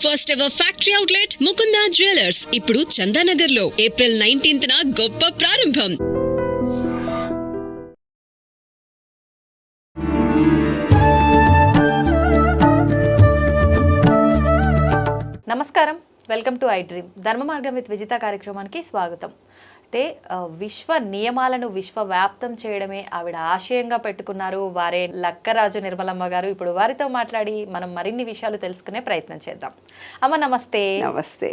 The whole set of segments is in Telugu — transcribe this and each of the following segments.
First ever factory outlet Mukunda jewellers ఇప్పుడు చందానగర్ లో ఏప్రిల్ 19th గొప్ప ప్రారంభం. నమస్కారం, వెల్కమ్ టు ఐ డ్రీమ్. ధర్మ మార్గం విత్ విజిత కార్యక్రమానికి స్వాగతం. అయితే విశ్వ నియమాలను విశ్వవ్యాప్తం చేయడమే ఆవిడ ఆశయంగా పెట్టుకున్నారు వారే లక్కరాజు నిర్మలమ్మ గారు. ఇప్పుడు వారితో మాట్లాడి మనం మరిన్ని విషయాలు తెలుసుకునే ప్రయత్నం చేద్దాం. అమ్మ నమస్తే. నమస్తే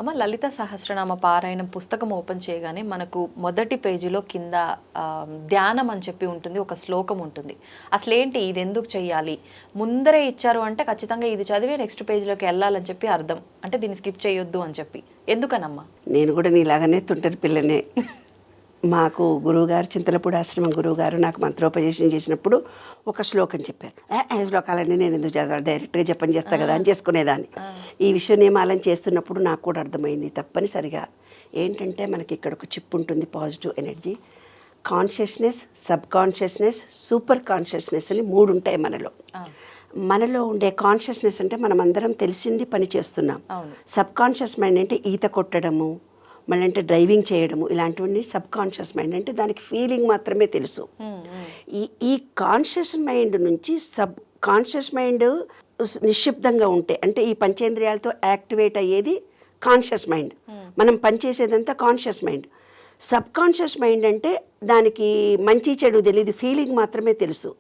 అమ్మ, లలిత సహస్రనామ పారాయణం పుస్తకం ఓపెన్ చేయగానే మనకు మొదటి పేజీలో కింద ధ్యానం అని చెప్పి ఉంటుంది, ఒక శ్లోకం ఉంటుంది. అసలు ఏంటి ఇది, ఎందుకు చెయ్యాలి, ముందరే ఇచ్చారు అంటే ఖచ్చితంగా ఇది చదివే నెక్స్ట్ పేజీలోకి వెళ్ళాలని చెప్పి అర్థం, అంటే దీన్ని స్కిప్ చేయొద్దు అని చెప్పి. ఎందుకనమ్మా? నేను కూడా నీలాగానే తుంటరి పిల్లనే. మాకు గురువుగారు, చింతలపూడి ఆశ్రమం గురువుగారు నాకు మంత్రోపదేశం చేసినప్పుడు ఒక శ్లోకం చెప్పారు. శ్లోకాలన్నీ నేను ఎందుకు చదవాలి, డైరెక్ట్గా జపం చేస్తా కదా అని చేసుకునేదాన్ని. ఈ విశ్వ నియమాలను చేస్తున్నప్పుడు నాకు కూడా అర్థమైంది తప్పనిసరిగా ఏంటంటే మనకి ఇక్కడ ఒక చిప్ ఉంటుంది, positive energy, consciousness, sub consciousness, super consciousness అని 3 ఉంటాయి మనలో. మనలో ఉండే కాన్షియస్నెస్ అంటే మనం అందరం తెలిసింది పని చేస్తున్నాం. సబ్ కాన్షియస్ మైండ్ అంటే ఈత కొట్టడము, మళ్ళీ అంటే డ్రైవింగ్ చేయడము, ఇలాంటివన్నీ సబ్ కాన్షియస్ మైండ్ అంటే దానికి ఫీలింగ్ మాత్రమే తెలుసు. ఈ కాన్షియస్ మైండ్ నుంచి సబ్ కాన్షియస్ మైండ్ నిశ్శబ్దంగా ఉంటే, అంటే ఈ పంచేంద్రియాలతో యాక్టివేట్ అయ్యేది కాన్షియస్ మైండ్, మనం పనిచేసేదంతా conscious mind. Subconscious mind అంటే దానికి మంచి చెడు తెలియదు, ఫీలింగ్ మాత్రమే తెలుసు.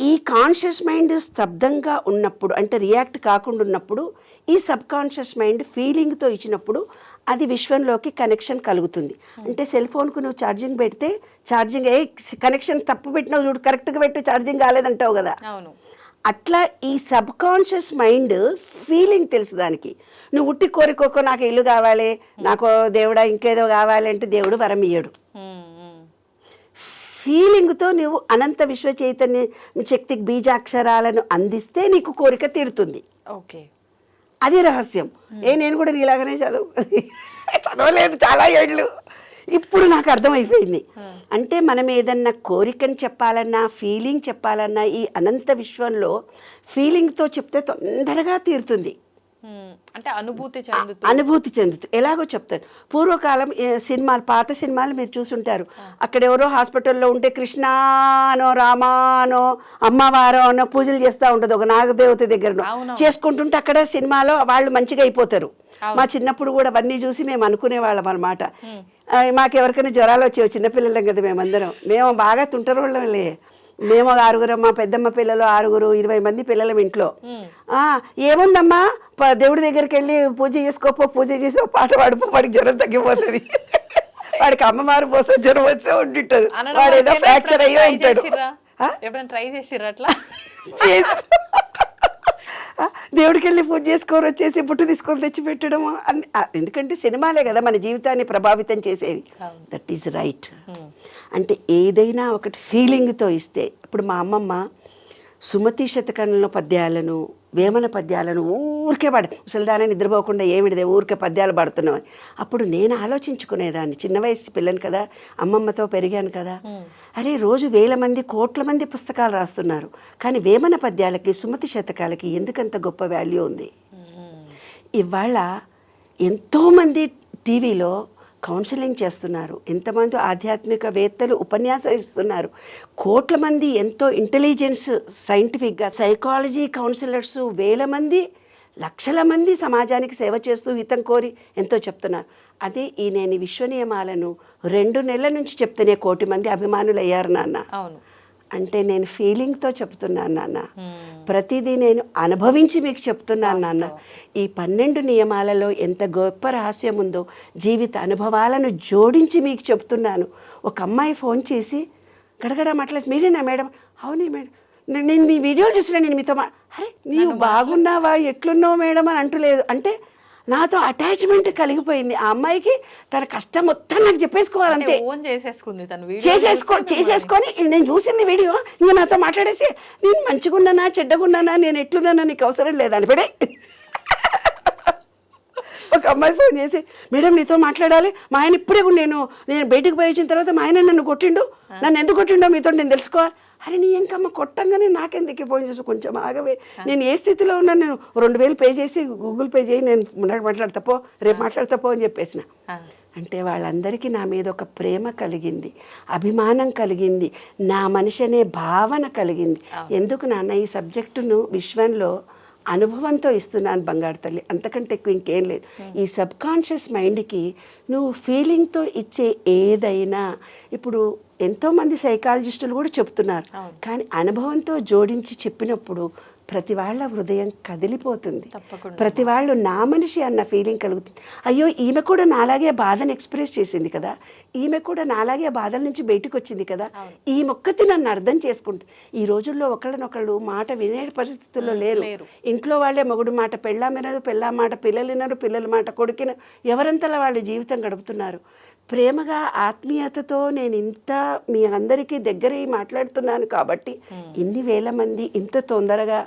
ఈ కాన్షియస్ మైండ్ స్తబ్దంగా ఉన్నప్పుడు, అంటే రియాక్ట్ కాకుండా ఉన్నప్పుడు, ఈ సబ్ కాన్షియస్ మైండ్ ఫీలింగ్తో ఇచ్చినప్పుడు అది విశ్వంలోకి కనెక్షన్ కలుగుతుంది. అంటే సెల్ ఫోన్కు నువ్వు ఛార్జింగ్ పెడితే ఛార్జింగ్ కనెక్షన్ తప్పు పెట్టినావు చూడు, కరెక్ట్గా పెట్టు ఛార్జింగ్ కాలేదంటావు కదా. అట్లా ఈ సబ్ కాన్షియస్ మైండ్ ఫీలింగ్ తెలుసు దానికి. నువ్వు ఉట్టి కోరికోకో నాకు ఇల్లు కావాలి, నాకు దేవుడా ఇంకేదో కావాలి అంటే దేవుడు వరం ఇయ్యడు. ఫీలింగ్తో నువ్వు అనంత విశ్వ చైతన్య శక్తికి బీజాక్షరాలను అందిస్తే నీకు కోరిక తీరుతుంది. ఓకే, అది రహస్యం. నేను కూడా నీలాగానే చదవలేదు చాలా ఏళ్ళు, ఇప్పుడు నాకు అర్థమైపోయింది. అంటే మనం ఏదన్నా కోరికని చెప్పాలన్నా, ఫీలింగ్ చెప్పాలన్నా, ఈ అనంత విశ్వంలో ఫీలింగ్తో చెప్తే తొందరగా తీరుతుంది. అంటే అనుభూతి చెందుతూ ఎలాగో చెప్తారు. పూర్వకాలం సినిమాలు, పాత సినిమాలు మీరు చూసుంటారు. అక్కడ ఎవరో హాస్పిటల్లో ఉంటే కృష్ణానో రామానో అమ్మవారో అనో పూజలు చేస్తూ ఉంటుంది ఒక నాగదేవత దగ్గర చేసుకుంటుంటే అక్కడ సినిమాలో వాళ్ళు మంచిగా అయిపోతారు. మా చిన్నప్పుడు కూడా అవన్నీ చూసి మేము అనుకునేవాళ్ళం అనమాట. మాకు ఎవరికైనా జ్వరాలు వచ్చేవి, చిన్నపిల్లలం కదా మేమందరం, మేము బాగా తుంటరోళ్ళంలే. మేము 6 మా పెద్దమ్మ పిల్లలు 6, 20 మంది పిల్లలం ఇంట్లో. ఏముందమ్మా దేవుడి దగ్గరికి వెళ్ళి పూజ చేసుకోపో, పూజ చేసి ఒక పాట పాడిపో, వాడికి జ్వరం తగ్గిపోతుంది. వాడికి అమ్మవారు పోసే జ్వరం వచ్చే ఉంటుంటది, వాడు ఏదో ఫ్రాక్చర్ అయ్యో ఉంటాడు. దేవుడికి వెళ్ళి పూజ చేసుకొని వచ్చేసి బుట్టు తీసుకొని తెచ్చి పెట్టడం. ఎందుకంటే సినిమాలే కదా మన జీవితాన్ని ప్రభావితం చేసేవి. That is right. అంటే ఏదైనా ఒకటి ఫీలింగ్తో ఇస్తే, ఇప్పుడు మా అమ్మమ్మ సుమతి శతకంలో పద్యాలను, వేమన పద్యాలను ఊరికే ముసలిదాన్ని నిద్రపోకుండా ఏమిటిదే ఊరికే పద్యాలు పాడుతున్నామని. అప్పుడు నేను ఆలోచించుకునేదాన్ని, చిన్న వయసు పిల్లని కదా, అమ్మమ్మతో పెరిగాను కదా, అరే రోజు 1000 మంది 1,00,00,000 మంది పుస్తకాలు రాస్తున్నారు, కానీ వేమన పద్యాలకి, సుమతి శతకాలకి ఎందుకంత గొప్ప వాల్యూ ఉంది. ఇవాళ ఎంతోమంది టీవీలో కౌన్సిలింగ్ చేస్తున్నారు, ఎంతమంది ఆధ్యాత్మికవేత్తలు ఉపన్యాసం ఇస్తున్నారు, 1,00,00,000 మంది ఎంతో ఇంటెలిజెన్స్ సైంటిఫిక్గా సైకాలజీ కౌన్సిలర్స్ 1000 మంది 1,00,000 మంది సమాజానికి సేవ చేస్తూ హితం కోరి ఎంతో చెప్తున్నారు. అదే నేను విశ్వ నియమాలను 2 నెలల నుంచి చెప్తేనే 1,00,00,000 మంది అభిమానులు అయ్యారు నాన్న. అంటే నేను ఫీలింగ్తో చెప్తున్నాను నాన్న, ప్రతిదీ నేను అనుభవించి మీకు చెప్తున్నాను నాన్న. ఈ 12 నియమాలలో ఎంత గొప్ప రహస్యం ఉందో జీవిత అనుభవాలను జోడించి మీకు చెప్తున్నాను. ఒక అమ్మాయి ఫోన్ చేసి గడగడ మాట్లాడి, మీరేనా మేడం? అవునే మేడం, నేను మీ వీడియోలు చూసినా, నేను మీతో అరే నీవు బాగున్నావా, ఎట్లున్నావు మేడం అని అంటలేదు. అంటే నాతో అటాచ్మెంట్ కలిగిపోయింది. ఆ అమ్మాయికి తన కష్టం మొత్తం నాకు చెప్పేసుకోవాలంటే చేసేసుకొని నేను చూసింది వీడియో, ఇంకా నాతో మాట్లాడేసి నేను మంచిగా ఉన్నానా చెడ్డగా ఉన్నానా, నేను ఎట్లున్నానా నీకు అవసరం లేదని పెడే. ఒక అమ్మాయి ఫోన్ చేసి, మేడం నీతో మాట్లాడాలి, మా ఆయన ఇప్పుడే నేను బయటకు పోయి వచ్చిన తర్వాత మా ఆయన నన్ను కొట్టిండు, నన్ను ఎందుకు కొట్టిండో మీతో నేను తెలుసుకోవాలి. అరే నీ ఇంకమ్మ కొట్టంగానే నాకెందుకు ఫోన్ చేసి కొంచెం ఆగవే, నేను ఏ స్థితిలో ఉన్నా, నేను 2000 పే చేసి గూగుల్ పే చేయి, నేను మాట్లాడతాపో, రేపు మాట్లాడతాపో అని చెప్పేసిన. అంటే వాళ్ళందరికీ నా మీద ఒక ప్రేమ కలిగింది, అభిమానం కలిగింది, నా మనిషి అనే భావన కలిగింది. ఎందుకు నాన్న ఈ సబ్జెక్టును విశ్వంలో అనుభవంతో ఇస్తున్నాను బంగారు తల్లి, అంతకంటే ఎక్కువ ఇంకేం లేదు. ఈ సబ్ కాన్షియస్ మైండ్కి నువ్వు ఫీలింగ్తో ఇచ్చే ఏదైనా, ఇప్పుడు ఎంతోమంది సైకాలజిస్టులు కూడా చెప్తున్నారు, కానీ అనుభవంతో జోడించి చెప్పినప్పుడు ప్రతి వాళ్ళ హృదయం కదిలిపోతుంది, ప్రతి వాళ్ళు నా మనిషి అన్న ఫీలింగ్ కలుగుతుంది. అయ్యో ఈమె కూడా నాలాగే బాధను ఎక్స్ప్రెస్ చేసింది కదా, ఈమె కూడా నాలాగే బాధల నుంచి బయటకు వచ్చింది కదా, ఈ మొక్కతి నన్ను అర్థం చేసుకుంటుంది. ఈ రోజుల్లో ఒకళ్ళనొకళ్ళు మాట వినే పరిస్థితుల్లో లేరు. ఇంట్లో వాళ్ళే మొగుడు మాట పెళ్ళాం వినరు, పెళ్ళాం మాట పిల్లలు వినరు, పిల్లల మాట కొడుకిన, ఎవరంతలా వాళ్ళ జీవితం గడుపుతున్నారు. ప్రేమగా ఆత్మీయతతో నేను ఇంత మీ అందరికీ దగ్గర మాట్లాడుతున్నాను కాబట్టి ఇన్ని వేల మంది ఇంత తొందరగా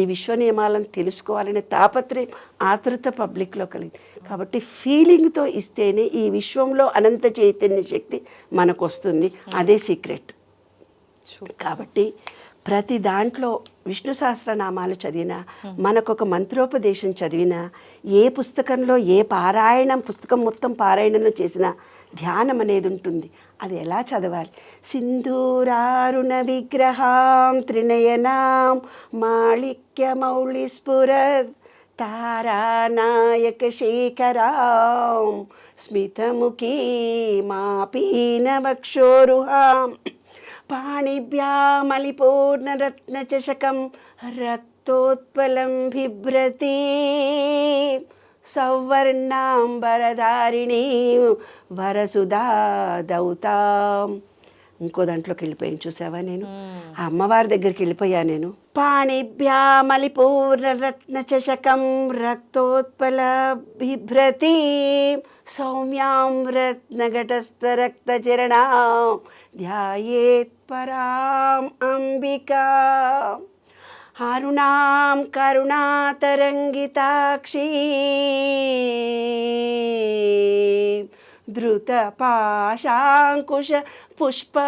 ఈ విశ్వ నియమాలను తెలుసుకోవాలనే తాపత్రయం, ఆతృత పబ్లిక్లో కలిగింది. కాబట్టి ఫీలింగ్తో ఇస్తేనే ఈ విశ్వంలో అనంత చైతన్య శక్తి మనకు వస్తుంది, అదే సీక్రెట్. కాబట్టి ప్రతి దాంట్లో విష్ణు సహస్రనామాలు చదివినా, మనకొక మంత్రోపదేశం చదివినా, ఏ పుస్తకంలో ఏ పుస్తకం మొత్తం పారాయణంలో చేసినా ధ్యానం అనేది ఉంటుంది. అది ఎలా చదవాలి? సింధూరారుణ విగ్రహాం త్రినయనాం మాళిక్యమౌళి స్ఫురత్ తారానాయక శేఖరాం స్మితముఖీ మాపీనవక్షోరుహాం పాణిభ్యామలిపూర్ణరత్నచషకం రక్తోత్పలం బిభ్రతి సౌవర్ణాంబరధారిణీ వరసుధా దౌతాం. ఇంకో దాంట్లోకి వెళ్ళిపోయాను చూసావా నేను, ఆ అమ్మవారి దగ్గరికి వెళ్ళిపోయా నేను. పాణిభ్యామలిపూర్ణరత్నచషకం రక్తోత్పల బిభ్రతి సౌమ్యాం రత్నఘటస్థరక్తచరణాం ధ్యాయేత్ పరాం అంబికా అరుణాం కరుణాతరంగితాక్షీ ధృతపాశాంకుశ పుష్పబాణచాపాం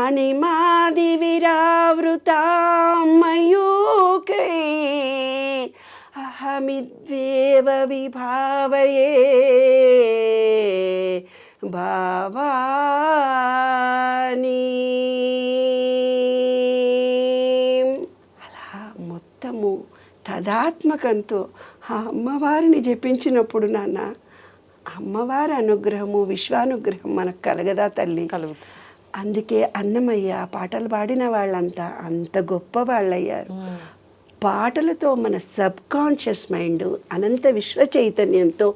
అణిమాదివిరావృతాం మయూకై అహమిద్వేవ విభావయే భావాని. అలా మొత్తము తదాత్మకంతో ఆ అమ్మవారిని జపించినప్పుడు నాన్న, అమ్మవారి అనుగ్రహము విశ్వానుగ్రహం మనకు కలగదా తల్లి? కలుగుతుంది. అందుకే అన్నమయ్య పాటలు పాడిన వాళ్ళంతా అంత గొప్ప వాళ్ళయ్యారు. పాటలతో మన సబ్ కాన్షియస్ మైండ్ అనంత విశ్వ చైతన్యంతో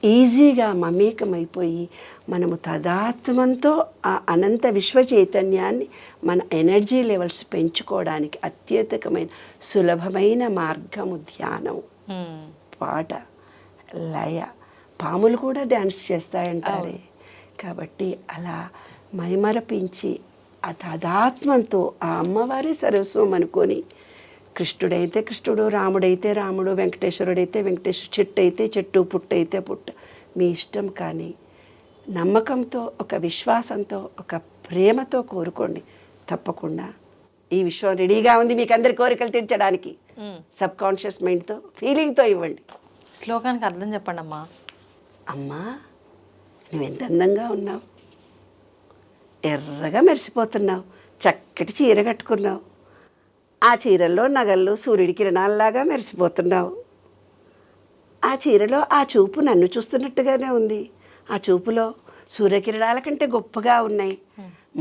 ఈజీగా మమేకమైపోయి మనము తదాత్మంతో ఆ అనంత విశ్వ చైతన్యాన్ని మన ఎనర్జీ లెవెల్స్ పెంచుకోవడానికి అత్యధికమైన సులభమైన మార్గము ధ్యానం, పాట, లయ. పాములు కూడా డ్యాన్స్ చేస్తాయంటారే. కాబట్టి అలా మైమరపించి ఆ తదాత్మంతో ఆ అమ్మవారి సర్వస్వం అనుకొని, కృష్ణుడైతే కృష్ణుడు, రాముడైతే రాముడు, వెంకటేశ్వరుడైతే వెంకటేశ్వరు, చెట్టు అయితే చెట్టు, పుట్టు అయితే పుట్టు, మీ ఇష్టం. కానీ నమ్మకంతో, ఒక విశ్వాసంతో, ఒక ప్రేమతో కోరుకోండి. తప్పకుండా ఈ విశ్వం రెడీగా ఉంది మీకు అందరి కోరికలు తీర్చడానికి. సబ్ కాన్షియస్ మైండ్తో, ఫీలింగ్తో ఇవ్వండి. శ్లోకానికి అర్థం చెప్పండి అమ్మా. అమ్మా నువ్వెంత అందంగా ఉన్నావు, ఎర్రగా మెరిసిపోతున్నావు, చక్కటి చీర కట్టుకున్నావు, ఆ చీరల్లో నగల్లో సూర్యుడి కిరణాలలాగా మెరిసిపోతున్నావు. ఆ చీరలో ఆ చూపు నన్ను చూస్తున్నట్టుగానే ఉంది. ఆ చూపులో సూర్యకిరణాల కంటే గొప్పగా ఉన్నాయి,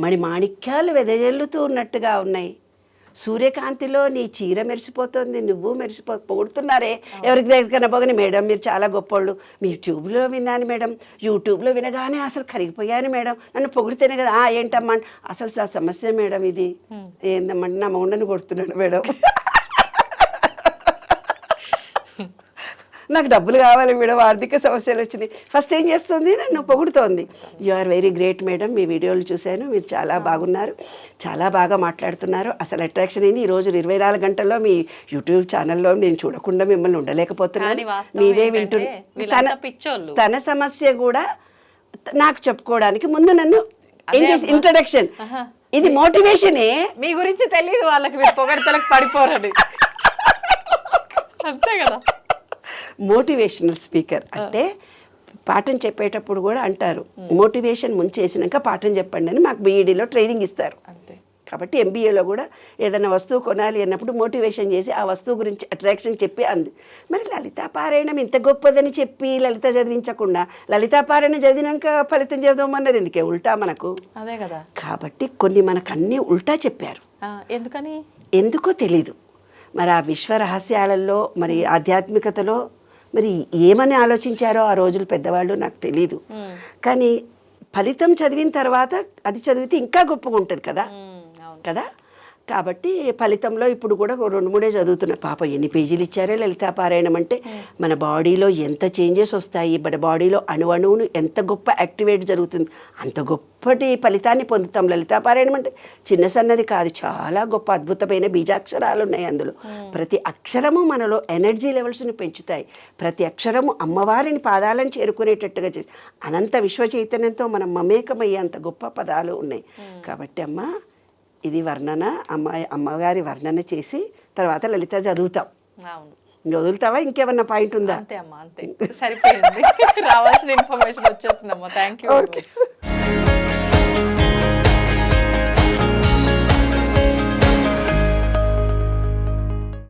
మణి మాణిక్యాలు వెదజల్లుతూ ఉన్నట్టుగా ఉన్నాయి. సూర్యకాంతిలో నీ చీర మెరిసిపోతుంది, నువ్వు పొగుడుతున్నారే ఎవరికి దగ్గర పోగని, మేడం మీరు చాలా గొప్పోళ్ళు, మీ ట్యూబ్లో విన్నాను మేడం, యూట్యూబ్లో వినగానే అసలు కరిగిపోయాను మేడం, నన్ను పొగిడితేనే కదా. ఏంటమ్మా అసలు ఆ సమస్య మేడం ఇది ఏందమ్మంటే నా మౌండని కొడుతున్నాడు మేడం, నాకు డబ్బులు కావాలి మేడం, ఆర్థిక సమస్యలు వచ్చినాయి. ఫస్ట్ ఏం చేస్తుంది, నన్ను పొగుడుతోంది. You are very great madam, మీ వీడియోలు చూశాను, మీరు చాలా బాగున్నారు, చాలా బాగా మాట్లాడుతున్నారు. అసలు అట్రాక్షన్ ఏంది, ఈరోజు 24 గంటల్లో మీ యూట్యూబ్ ఛానల్లో నేను చూడకుండా మిమ్మల్ని ఉండలేకపోతున్నాను, మీరే వింటున్నా. తన సమస్య కూడా నాకు చెప్పుకోవడానికి ముందు నన్ను ఏం చేసి ఇంట్రడక్షన్, ఇది మోటివేషనే. మీ గురించి తెలియదు వాళ్ళకి, మీరు పొగడతలకు పడిపోరని. అంతే కదా. మోటివేషనల్ స్పీకర్ అంటే పాఠం చెప్పేటప్పుడు కూడా అంటారు, మోటివేషన్ ముంచేసినాక పాఠం చెప్పండి అని మాకు బీఈడీలో ట్రైనింగ్ ఇస్తారు. అంతే. కాబట్టి ఎంబీఏలో కూడా ఏదైనా వస్తువు కొనాలి అన్నప్పుడు మోటివేషన్ చేసి ఆ వస్తువు గురించి అట్రాక్షన్ చెప్పి అంది. మరి లలితా పారాయణం ఇంత గొప్పదని చెప్పి లలిత చదివించకుండా లలితా పారాయణం చదివినాక ఫలితం చదవమన్నారు ఎందుకే? ఉల్టా మనకు. అదే కదా. కాబట్టి కొన్ని మనకు అన్నీ ఉల్టా చెప్పారు. ఎందుకని? ఎందుకో తెలీదు. మరి ఆ విశ్వ రహస్యాలలో మరి ఆధ్యాత్మికతలో మరి ఏమని ఆలోచించారో ఆ రోజులు పెద్దవాళ్ళు నాకు తెలీదు. కానీ ఫలితం చదివిన తర్వాత అది చదివితే ఇంకా గొప్పగా ఉంటుంది కదా కదా. కాబట్టి ఫలితంలో ఇప్పుడు కూడా 2-3 చదువుతున్నా. పాప ఎన్ని పేజీలు ఇచ్చారే లలితా పారాయణం అంటే మన బాడీలో ఎంత చేంజెస్ వస్తాయి, మన బాడీలో అణువును ఎంత గొప్ప యాక్టివేట్ జరుగుతుంది, అంత గొప్పటి ఫలితాన్ని పొందుతాం. లలితా పారాయణం అంటే చిన్న సన్నది కాదు, చాలా గొప్ప అద్భుతమైన బీజాక్షరాలు ఉన్నాయి అందులో. ప్రతి అక్షరము మనలో ఎనర్జీ లెవెల్స్ని పెంచుతాయి. ప్రతి అక్షరము అమ్మవారిని పాదాలను చేరుకునేటట్టుగా చేసి అనంత విశ్వ చైతన్యంతో మనం మమేకమయ్యేంత గొప్ప పదాలు ఉన్నాయి. కాబట్టి అమ్మ ఇది వర్ణన, అమ్మగారి వర్ణన చేసి తర్వాత లలిత చదువుతాం. ఇంకా వదులుతావా? ఇంకేమన్నా పాయింట్ ఉందా? అంతే అమ్మా, అంతే సరిపోయింది. రావాల్సిన ఇన్ఫర్మేషన్ వచ్చేసిందమ్మా. Thank you.